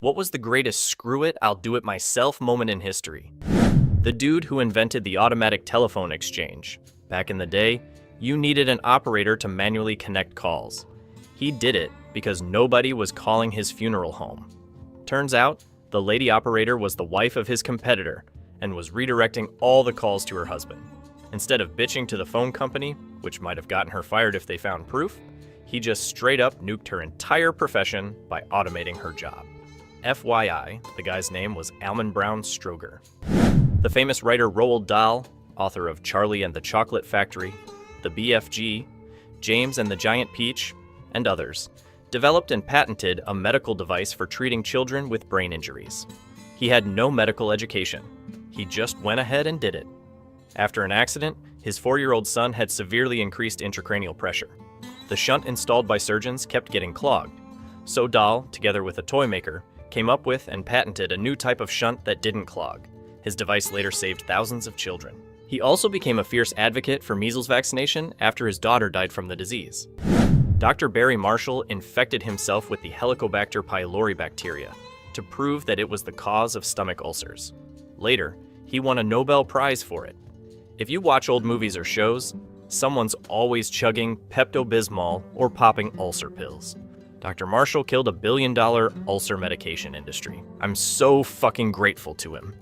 What was the greatest screw it, I'll do it myself moment in history? The dude who invented the automatic telephone exchange. Back in the day, you needed an operator to manually connect calls. He did it because nobody was calling his funeral home. Turns out, the lady operator was the wife of his competitor and was redirecting all the calls to her husband. Instead of bitching to the phone company, which might have gotten her fired if they found proof, he just straight up nuked her entire profession by automating her job. FYI, the guy's name was Almon Brown Stroger. The famous writer Roald Dahl, author of Charlie and the Chocolate Factory, The BFG, James and the Giant Peach, and others, developed and patented a medical device for treating children with brain injuries. He had no medical education. He just went ahead and did it. After an accident, his 4-year-old son had severely increased intracranial pressure. The shunt installed by surgeons kept getting clogged. So Dahl, together with a toy maker, came up with and patented a new type of shunt that didn't clog. His device later saved thousands of children. He also became a fierce advocate for measles vaccination after his daughter died from the disease. Dr. Barry Marshall infected himself with the Helicobacter pylori bacteria to prove that it was the cause of stomach ulcers. Later, he won a Nobel Prize for it. If you watch old movies or shows, someone's always chugging Pepto-Bismol or popping ulcer pills. Dr. Marshall killed a billion-dollar ulcer medication industry. I'm so fucking grateful to him.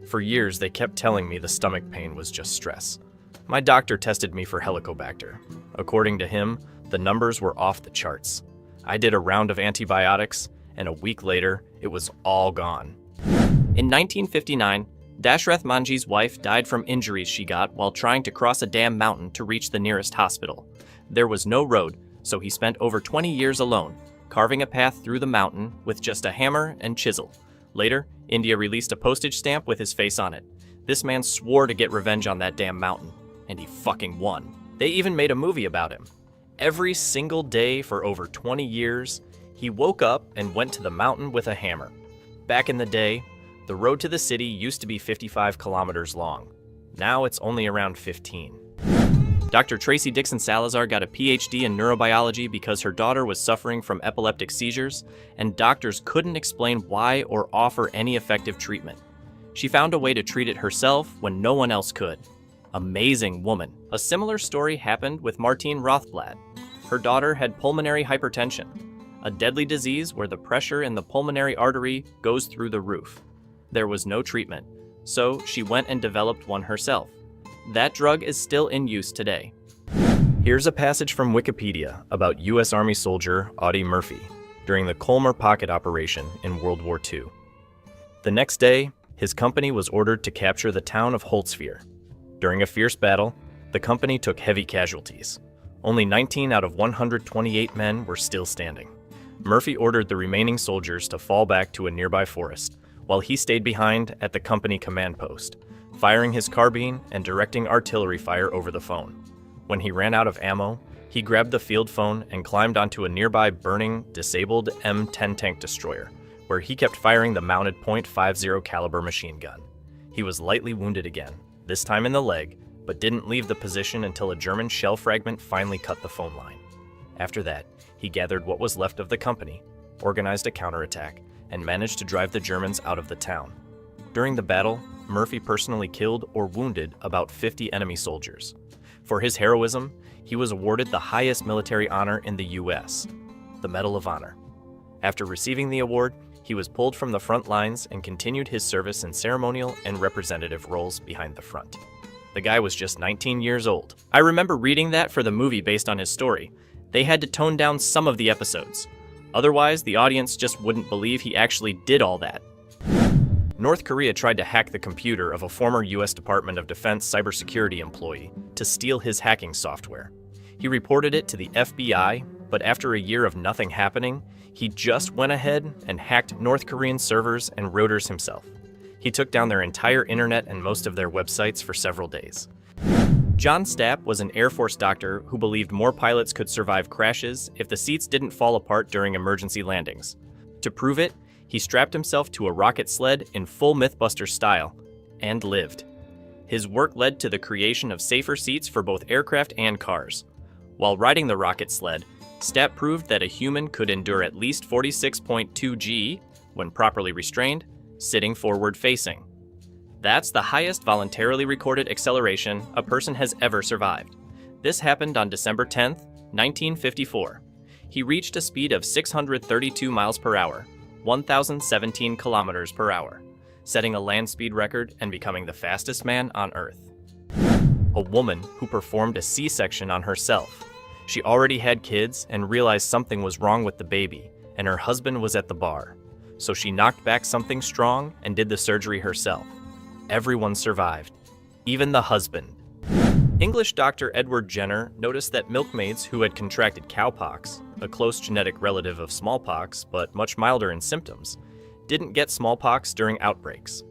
For years, they kept telling me the stomach pain was just stress. My doctor tested me for Helicobacter. According to him, the numbers were off the charts. I did a round of antibiotics, and a week later, it was all gone. In 1959, Dashrath Manjhi's wife died from injuries she got while trying to cross a damn mountain to reach the nearest hospital. There was no road, so he spent over 20 years alone, carving a path through the mountain with just a hammer and chisel. Later, India released a postage stamp with his face on it. This man swore to get revenge on that damn mountain, and he fucking won. They even made a movie about him. Every single day for over 20 years, he woke up and went to the mountain with a hammer. Back in the day, the road to the city used to be 55 kilometers long. Now it's only around 15. Dr. Tracy Dixon Salazar got a PhD in neurobiology because her daughter was suffering from epileptic seizures, and doctors couldn't explain why or offer any effective treatment. She found a way to treat it herself when no one else could. Amazing woman. A similar story happened with Martine Rothblatt. Her daughter had pulmonary hypertension, a deadly disease where the pressure in the pulmonary artery goes through the roof. There was no treatment, so she went and developed one herself. That drug is still in use today. Here's a passage from Wikipedia about U.S. Army soldier Audie Murphy during the Colmar Pocket operation in World War II. The next day, his company was ordered to capture the town of Holtzfjord. During a fierce battle, the company took heavy casualties. Only 19 out of 128 men were still standing. Murphy ordered the remaining soldiers to fall back to a nearby forest, while he stayed behind at the company command post, firing his carbine and directing artillery fire over the phone. When he ran out of ammo, he grabbed the field phone and climbed onto a nearby burning, disabled M10 tank destroyer, where he kept firing the mounted .50 caliber machine gun. He was lightly wounded again, this time in the leg, but didn't leave the position until a German shell fragment finally cut the phone line. After that, he gathered what was left of the company, organized a counterattack, and managed to drive the Germans out of the town. During the battle, Murphy personally killed or wounded about 50 enemy soldiers. For his heroism, he was awarded the highest military honor in the U.S., the Medal of Honor. After receiving the award, he was pulled from the front lines and continued his service in ceremonial and representative roles behind the front. The guy was just 19 years old. I remember reading that for the movie based on his story. They had to tone down some of the episodes. Otherwise, the audience just wouldn't believe he actually did all that. North Korea tried to hack the computer of a former U.S. Department of Defense cybersecurity employee to steal his hacking software. He reported it to the FBI, but after a year of nothing happening, he just went ahead and hacked North Korean servers and routers himself. He took down their entire internet and most of their websites for several days. John Stapp was an Air Force doctor who believed more pilots could survive crashes if the seats didn't fall apart during emergency landings. To prove it, he strapped himself to a rocket sled in full Mythbuster style and lived. His work led to the creation of safer seats for both aircraft and cars. While riding the rocket sled, Stapp proved that a human could endure at least 46.2 G, When properly restrained, sitting forward facing. That's the highest voluntarily recorded acceleration a person has ever survived. This happened on December 10th, 1954. He reached a speed of 632 miles per hour, 1,017 kilometers per hour, setting a land speed record and becoming the fastest man on Earth. A woman who performed a C-section on herself. She already had kids and realized something was wrong with the baby, and her husband was at the bar. So she knocked back something strong and did the surgery herself. Everyone survived, even the husband. English doctor Edward Jenner noticed that milkmaids who had contracted cowpox, a close genetic relative of smallpox but much milder in symptoms, didn't get smallpox during outbreaks.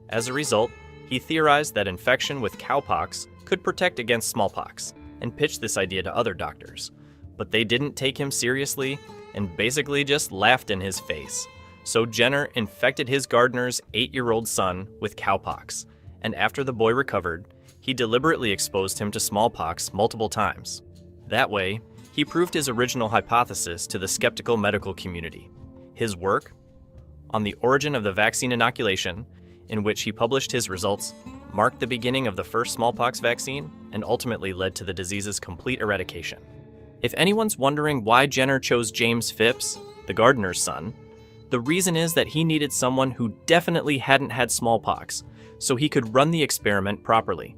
As a result, he theorized that infection with cowpox could protect against smallpox, and pitched this idea to other doctors. But they didn't take him seriously and basically just laughed in his face. So Jenner infected his gardener's 8-year-old son with cowpox, and after the boy recovered, he deliberately exposed him to smallpox multiple times. That way, he proved his original hypothesis to the skeptical medical community. His work, On the Origin of the Vaccine Inoculation, in which he published his results, marked the beginning of the first smallpox vaccine and ultimately led to the disease's complete eradication. If anyone's wondering why Jenner chose James Phipps, the gardener's son, the reason is that he needed someone who definitely hadn't had smallpox, so he could run the experiment properly.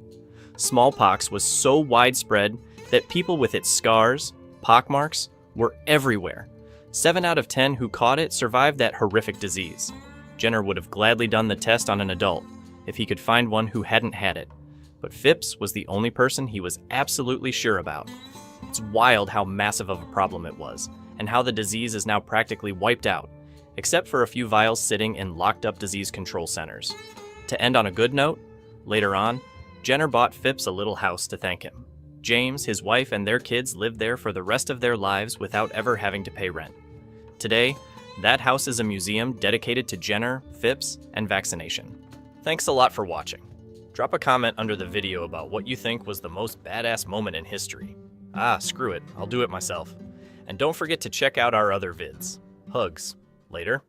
Smallpox was so widespread that people with its scars, pockmarks, were everywhere. 7 out of 10 who caught it survived that horrific disease. Jenner would have gladly done the test on an adult if he could find one who hadn't had it, but Phipps was the only person he was absolutely sure about. It's wild how massive of a problem it was, and how the disease is now practically wiped out, except for a few vials sitting in locked-up disease control centers. To end on a good note, later on, Jenner bought Phipps a little house to thank him. James, his wife, and their kids lived there for the rest of their lives without ever having to pay rent. Today, that house is a museum dedicated to Jenner, Phipps, and vaccination. Thanks a lot for watching. Drop a comment under the video about what you think was the most badass moment in history. Screw it, I'll do it myself. And don't forget to check out our other vids. Hugs. Later.